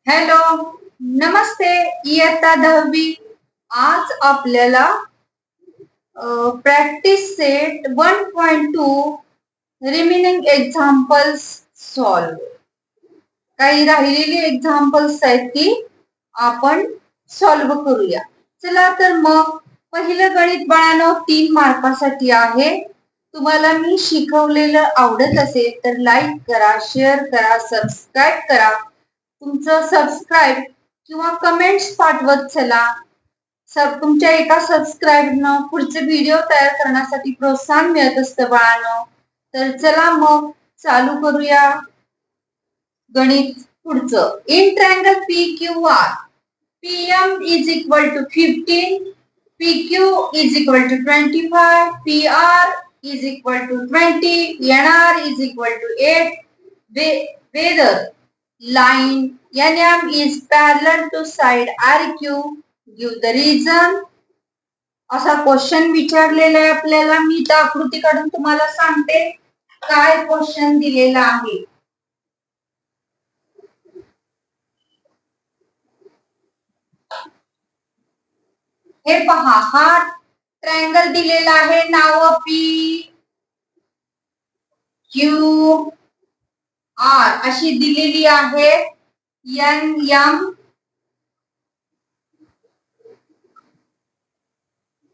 Hello, नमस्ते. इयत्ता 10वी. आज आपल्याला practice set 1.2 remaining examples solve. काही राहिलेली एक्झाम्पल्स आहेत ती आपण सॉल्व करूया. चला तर मग पहिलं गणित बाळांनो 3 मार्कासाठी आहे. तुम्हाला मी शिकवलेलं आवडत असेल तर लाईक करा, शेअर करा, सबस्क्राईब करा. तुमचं सबस्क्राईब किंवा कमेंट्स पाठवत चला. तुमच्या एका सबस्क्राईबनं पुढचे व्हिडिओ तयार करण्यासाठी प्रोत्साहन मिळत असतं बाळांनो. तर चला मग चालू करूया गणित पुढचं. In triangle PQR PM is equal to 15, PQ is equal to 25, PR is equal to 20, NR is equal to 8. Whether line NM is parallel to side RQ, give the reason. असा क्वेश्चन विचारलेला आहे आपल्याला. मी त्या आकृती काढून तुम्हाला सांगते काय क्वेश्चन दिलेला आहे. हे पहा, हा ट्रायंगल दिलेला आहे. नाव P Q R अशी दिलेली आहे. NM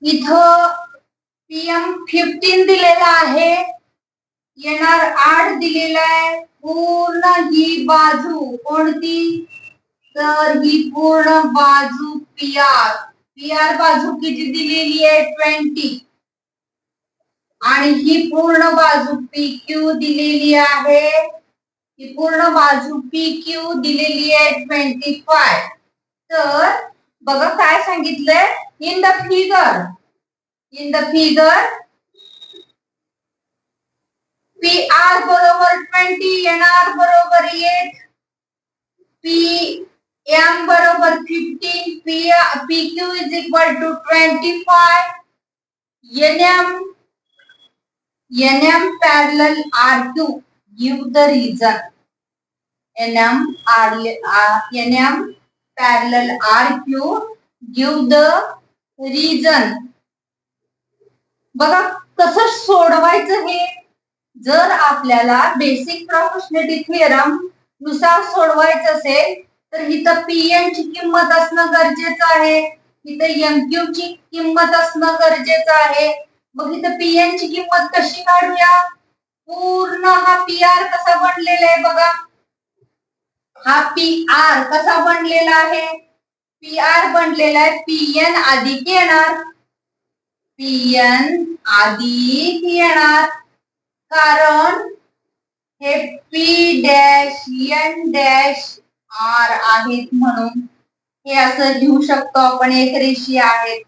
इथं PM 15 दिलेला आहे. NR 8 दिलेला आहे. पूर्ण ही बाजू कोणती, तर ही पूर्ण बाजू PR बाजू किती दिलेली आहे 20 आणि ही पूर्ण बाजू PQ दिलेली आहे. ही पूर्ण बाजू PQ दिलेली आहे 25. तर बघा काय सांगितलंय. इन द फिगर PR बरोबर 20, NR बरोबर 8, PM बरोबर 15, PQ is equal to 25, NM parallel RQ, give the reason. NM parallel RQ, give the reason. बघा कसं सोडवायचं हे. जर आपल्याला बेसिक प्रॉपर्शनॅलिटी थिअरम नुसार सोडवायचं असेल तर इथं PN ची किंमत असणं गरजेचं आहे. इथं MQ ची किंमत असणं गरजेचं आहे. मग इथं PN ची किंमत कशी काढूया. पूर्ण हा PR कसा बनलेला आहे बघा. हा PR कसा बनलेला आहे. PR बनलेला आहे PN अधिक NR. PN अधिक NR, कारण हे P dash N dash R आहेत म्हणून हे असं लिहू शकतो आपण. एक रेषीय आहेत.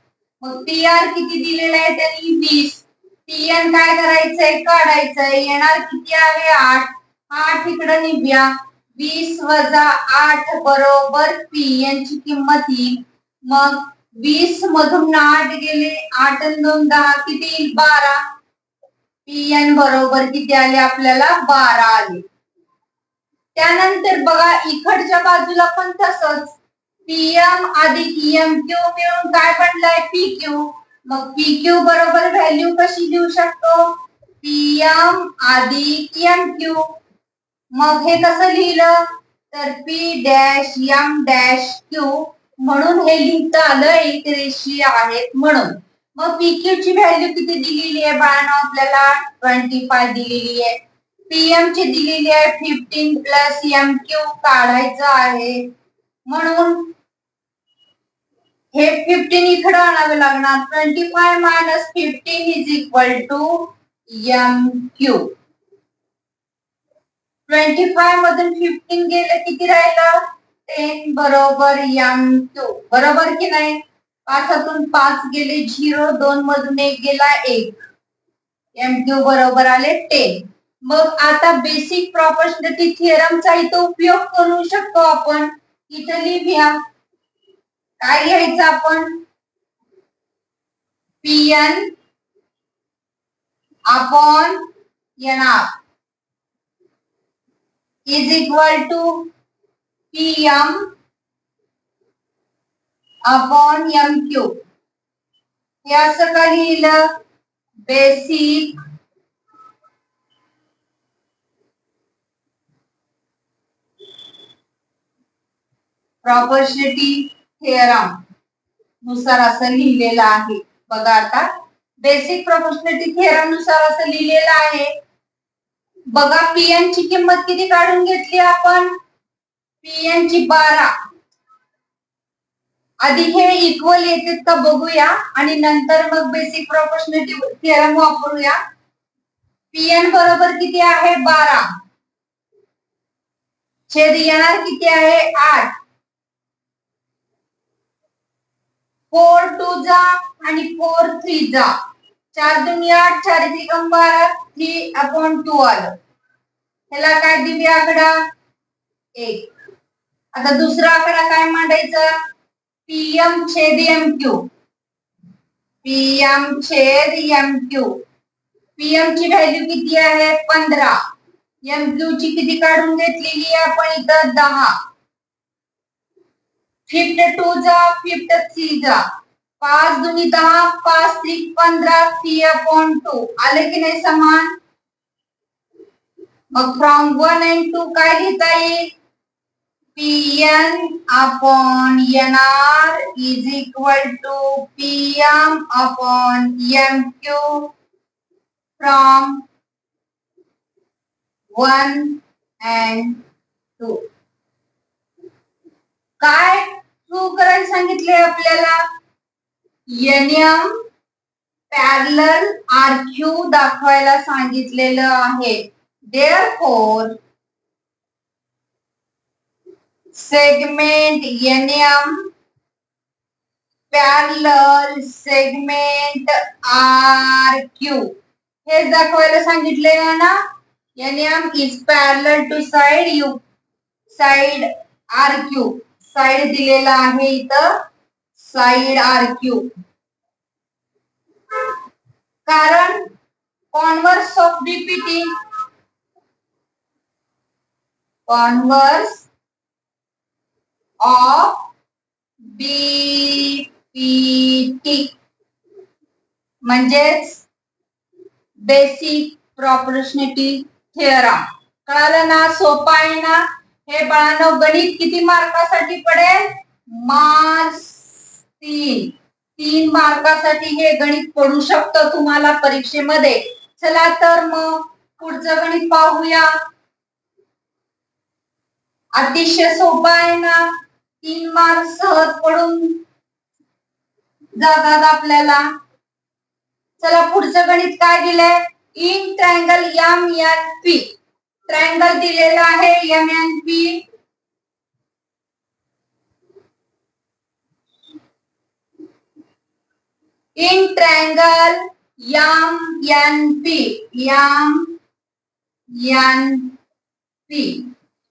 मग PR किती दिलेला आहे त्यांनी 20. PN काय करायचंय काढायचंय. NR किती आहे 8. 8 इकडे निघूया. 20 वजा 8 बरोबर PN ची किंमत येईल. मग 20 मधून 8 गेले. 8 आणि 2 10 किती येईल 12. PN बरोबर किती आले आपल्याला 12 आले. त्यानंतर बघा इकडच्या बाजूला पण तसंच PM अधिक MQ मिळून काय बनलाय PQ. मग PQ बरोबर व्हॅल्यू कशी लिहू शकतो. PM अधिक MQ. मग हे कसं लिहिलं तर P dash M dash Q म्हणून हे लिहिता आलं. एक रेषीय आहेत म्हणून. मग PQ ची व्हॅल्यू किती दिलेली आहे बाळांनो आपल्याला 25 दिलेली आहे. PM ची दिलेली आहे 15 प्लस MQ काढायचं आहे म्हणून हे 15 इकडे आणावे लागणार. 25 minus 15 is equal to MQ. 25 मधून 15 गेले किती राहिलं 10 बरोबर MQ. बरोबर की नाही. 5 5 गेले 0, 2 मधून 1 गेला 1. MQ बरोबर आले 10. मग आता बेसिक प्रॉपर्शनॅलिटी थिअरमचा इथं उपयोग करू शकतो आपण. इथं लिहूया काय घ्यायचं आपण. PN upon NR is equal to PM upon MQ. हे असं का लिहिलं? बेसिक प्रॉपर्शनिटी थिअरम नुसार असं लिहिलेलं आहे. बघा आता बेसिक प्रॉपर्शनिटी थिअरम नुसार असं लिहिलेलं आहे. बघा पीएन ची किंमत किती काढून घेतली आपण? पीएन ची 12. आधी हे इक्वल येते का बघूया आणि नंतर मग बेसिक प्रॉपर्शनिटी थिअरम वापरूया. पीएन बरोबर किती आहे? 12. छेद येणार किती आहे? 8. 4 2 जा आणि 4 3 जा. 4 दूनी 8, 4 त्रिकम 12, 3/2 आलं. ह्याला काय दिली आकडा? 1. आता दुसरा आकडा काय मांडायचा? पीएम छेद एमक्यू. पीएम छेद एमक्यू. पीएम ची व्हॅल्यू किती आहे? 15. एमक्यू ची किती काढून घेतलेली आहे आपण इथं? 10. 5 2 जा, 5 3 जा. 5 दूनी 10, 5 3 15, 3/2 आले की नाही समान? मग फ्रॉम 1 and 2 काय लिहिता येईल? Pn upon Nr is equal to Pm upon Mq from 1 and 2. काय प्रूव्ह करायला सांगितले आपल्याला? Nm पॅरलल RQ दाखवायला सांगितलेलं आहे. Therefore segment Nm parallel segment RQ हे दाखवायला सांगितलेलं ना. Nm is parallel to side RQ. Side दिलेला आहे इथं साइड RQ. कारण converse of BPT, converse of BPT म्हणजेच बेसिक प्रॉपर्शनिटी थिअरम. कळालं ना? सोपा आहे ना? हे बाळांनो गणित किती मार्कासाठी पडेल? मार्क्स 3. 3 मार्कासाठी हे गणित पडू शकतं तुम्हाला परीक्षेमध्ये. चला तर मग पुढचं गणित पाहूया. अतिशय सोपा आहे ना? 3 मार्क्स सहज पडून जातात आपल्याला. चला पुढचं गणित काय दिलंय? In triangle MNP. ट्रायंगल दिलेला आहे MNP. In triangle MNP.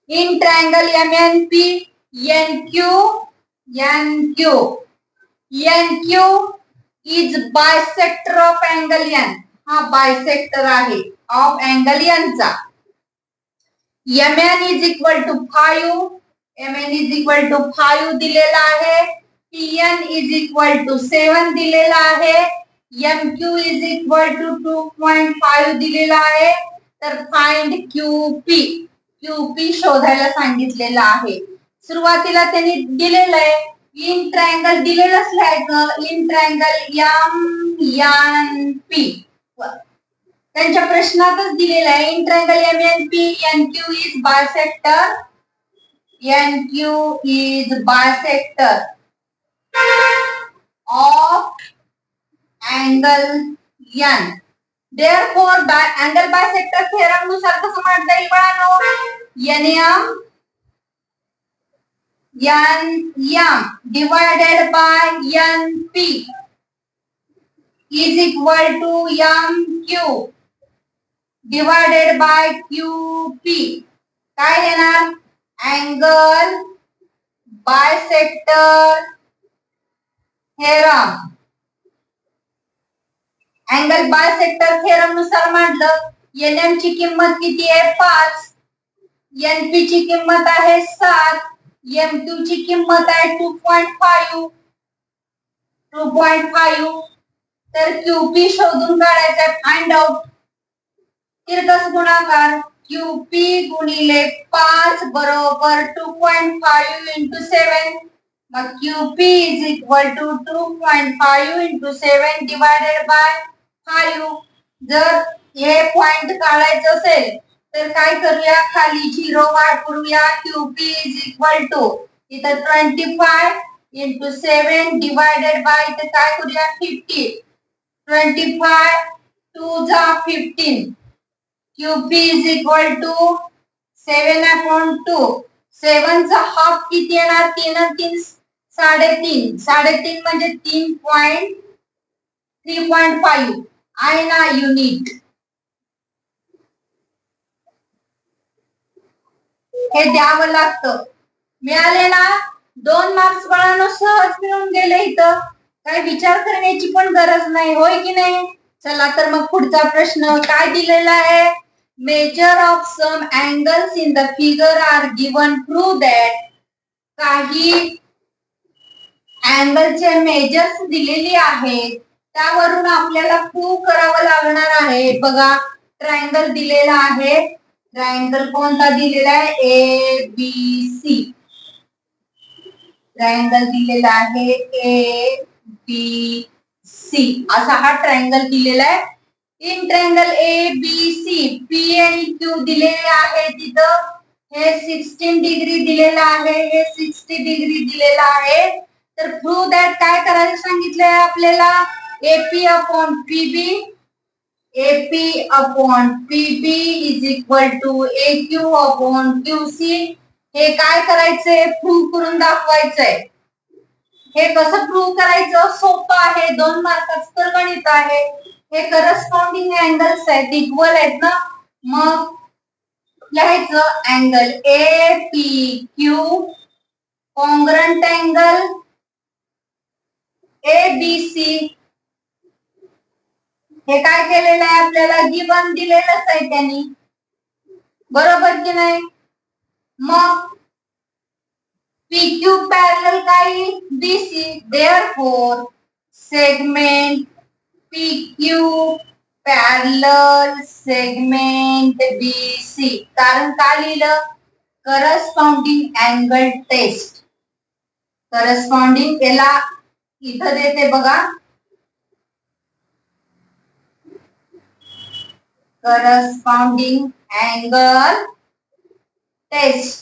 In triangle MNP, NQ is bisector of angle N. हा बायसेक्टर आहे ऑफ अँगल N चा. MN is equal to 5 दिलेला आहे. PN is equal to 7 दिलेला आहे. MQ is equal to 2.5 दिलेला आहे. तर फाइंड QP शोधायला सांगितलेलं आहे. सुरुवातीला त्यांनी दिलेलं आहे इन ट्रायंगल दिलेलंच लिहायचं. इन ट्रायंगल MNP त्यांच्या प्रश्नातच दिलेलं आहे. In triangle MNP NQ is bisector of angle N. Therefore angle bisector theorem नुसार कसं मांडता येईल बाळांनो? NM divided by NP is equal to MQ divided by QP. काय येणार? angle bisector theorem. Angle bisector theorem नुसार मांडलं. NM ची किंमत किती आहे? 5. NP ची किंमत आहे 7. MQ ची किंमत आहे 2.5 तर QP शोधून काढायचा. फाइंड आउट तिरकस गुणाकार QP गुणिले 5 बरोबर 2.5 into 7. मग QP is equal to 2.5 into 7 divided by 5. जर हे पॉइंट काढायचं असेल तर काय करूया, खाली 0 वापरूया. QP is equal to इथं 25 into 7 divided by इथं काय करूया 50. 25 2 जा 15. QP is equal to 7/2. 7 चा हाफ किती येणार, 3 आणि 3 3.5. 3.5 म्हणजे 3.5 आहे ना युनिट. हे द्यावं लागतं. मिळाले ना 2 मार्क्स बाळांनो, सहज मिळून गेले. इथं काही विचार करण्याची पण गरज नाही, होय की नाही. चला तर मग पुढचा प्रश्न काय दिलेला आहे. Measure of some angles in the figure are given. Prove that. काही अँगलचे मेजर्स दिलेली आहेत, त्यावरून आपल्याला प्रूव्ह करावं लागणार आहे. बघा ट्रायंगल दिलेला आहे. ट्रायंगल कोणता दिलेला आहे, ABC. ट्रायंगल दिलेला आहे ABC असा हा ट्रायंगल दिलेला आहे. इन ट्रायंगल ABC P आणि Q दिलेले आहे. तिथं हे 16 डिग्री दिलेला आहे, हे 60 डिग्री दिलेला आहे. तर प्रूव्ह दॅट काय करायला सांगितलंय आपल्याला, AP/PB is equal to AQ/QC. हे काय करायचंय, प्रूव्ह करून दाखवायचंय. हे कसं प्रूव्ह करायचं, सोपं आहे. 2 मार्काचं तर गणित आहे. हे करस्पॉन्डिंग अँगल्स आहेत, इक्वल आहेत ना. मग लिहायचं angle APQ congruent angle ABC. हे काय केलेलं आहे, आपल्याला गिवन दिलेलंच आहे त्यांनी, बरोबर की नाही. मग PQ पॅरलल काय, BC. Therefore segment PQ parallel segment BC. कारण काय लिहिलं, करस्पॉन्डिंग अँगल टेस्ट. करस्पॉन्डिंग याला इथं देते बघा, करस्पॉन्डिंग अँगल टेस्ट.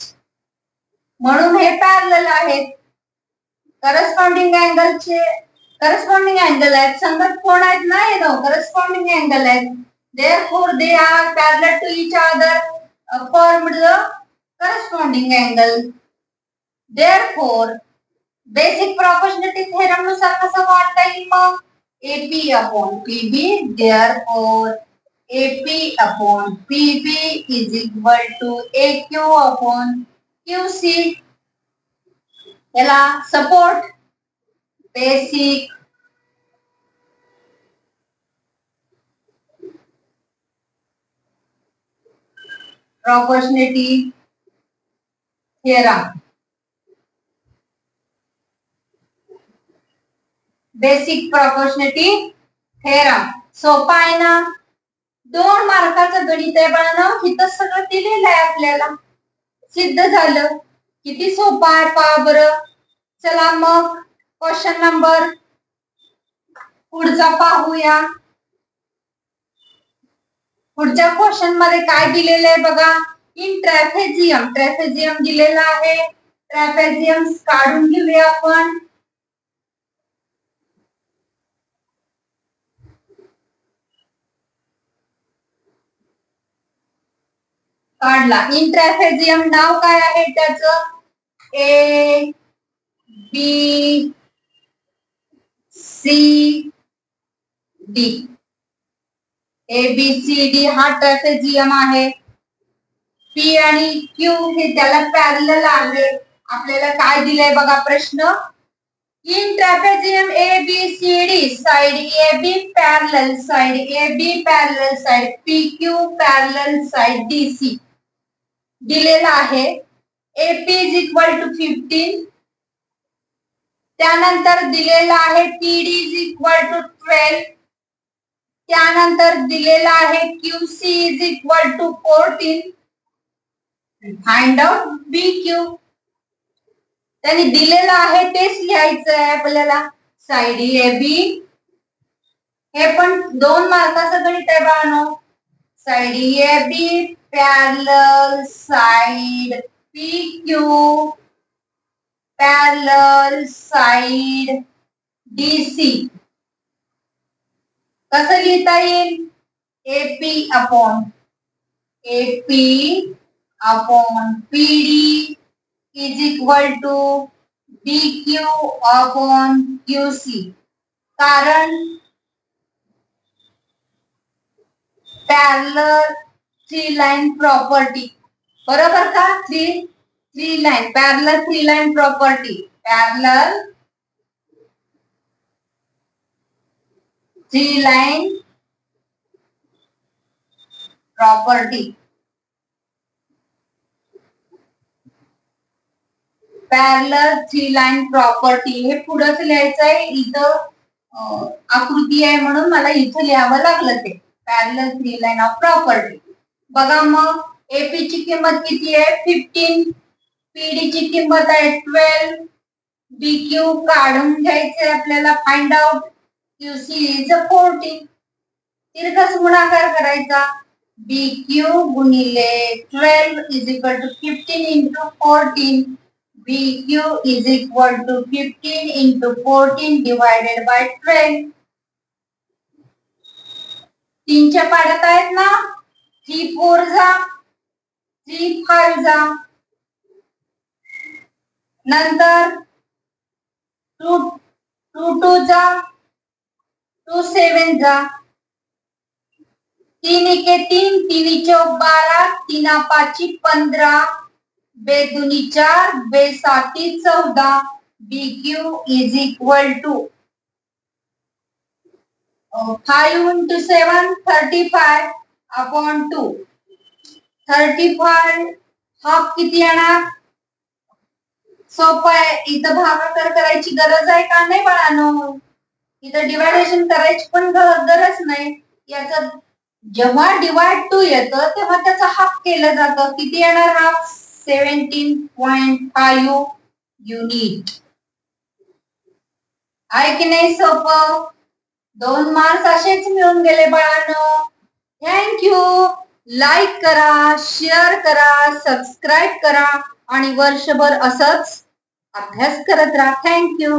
म्हणून हे पॅरलल आहेत. करस्पॉन्डिंग अँगल आहेत. संगत कोण आहेत ना, हे दोन करस्पॉन्डिंग अँगल आहेत. Therefore they are parallel to each other, formed the corresponding angle. Therefore basic proportionality theorem नुसार कसं वाढता येईल मग, AP/PB. Therefore AP/PB is equal to AQ/QC. याला support basic proportionality theorem. Basic proportionality theorem सोपा आहे ना. 2 मार्काचं गणित आहे बाळांनो. इथं सगळं दिलेलं आहे आपल्याला, सिद्ध झालं. किती सोपा आहे पहा बरं. चला मग क्वेश्चन नंबर पुढचा पाहूया. पुढच्या क्वेश्चन मध्ये काय दिलेलं आहे बघा. इन ट्रॅपेझियम, ट्रॅपेझियम दिलेला आहे. ट्रॅपेझियम काढून घेऊया आपण. काढला. इन ट्रॅपेझियम नाव काय आहे त्याचं, ABCD. ABCD हा ट्रॅपेझियम आहे. P आणि Q हे त्याला पॅरलल आहे. आपल्याला काय दिलंय बघा प्रश्न. In trapezium ABCD side AB parallel side AB parallel side PQ parallel side DC दिलेला आहे. AP is equal to 15. त्यानंतर दिलेला आहे PD इज इक्वल टू 12. त्यानंतर दिलेला आहे QC is equal to 14. Find out BQ. त्यांनी दिलेलं आहे तेच लिहायचं आहे आपल्याला. साइड AB हे पण 2 मार्काचं गणित आहे बाळांनो. Side AB parallel side PQ parallel side DC. कसं लिहिता येईल? AP upon PD is equal to BQ upon QC. कारण पॅरलल 3 लाइन प्रॉपर्टी. बरोबर का? 3 line parallel 3 line property. Parallel 3 line property. Parallel 3 line property हे पुढेच लिहायचं आहे. इथं आकृती आहे म्हणून मला इथं लिहावं लागलं ते. Parallel 3 line of property. बघा मग AP ची किंमत किती आहे? 15. PD ची किंमत आहे 12. BQ काढून घ्यायचे आपल्याला. Find out QC is 14. तिरकस गुणाकार करायचा. BQ गुणिले 12 is equal to 15 into 14. BQ is equal to 15 into 14 divided by 12. 3 च्या पाड्यात आहेत ना. 3 4 जा 3 5 जा. नंतर 2 2 जा 2 7 जा. 3 एके 3 3 चौक 12 3 पाची 15 बेदुनी 4 बेसाती 14. BQ is equal to 5 into 7 35 upon 2. 35 half किती येणार? सोपं आहे. इथं भागाकार करायची गरज आहे का? नाही बाळांनो. इथं डिवायडेशन करायची पण गरज नाही. याचं जेव्हा डिवाइड टू येतं तेव्हा त्याचा हाफ केलं जातं. किती येणार हाफ? 17.5 युनिट. आहे की नाही सोपं? 2 मार्क्स असेच मिळून गेले बाळांनो. थँक्यू. लाईक करा, शेअर करा, सबस्क्राईब करा आणि वर्षभर असंच अभ्यास करत राहा. थँक्यू.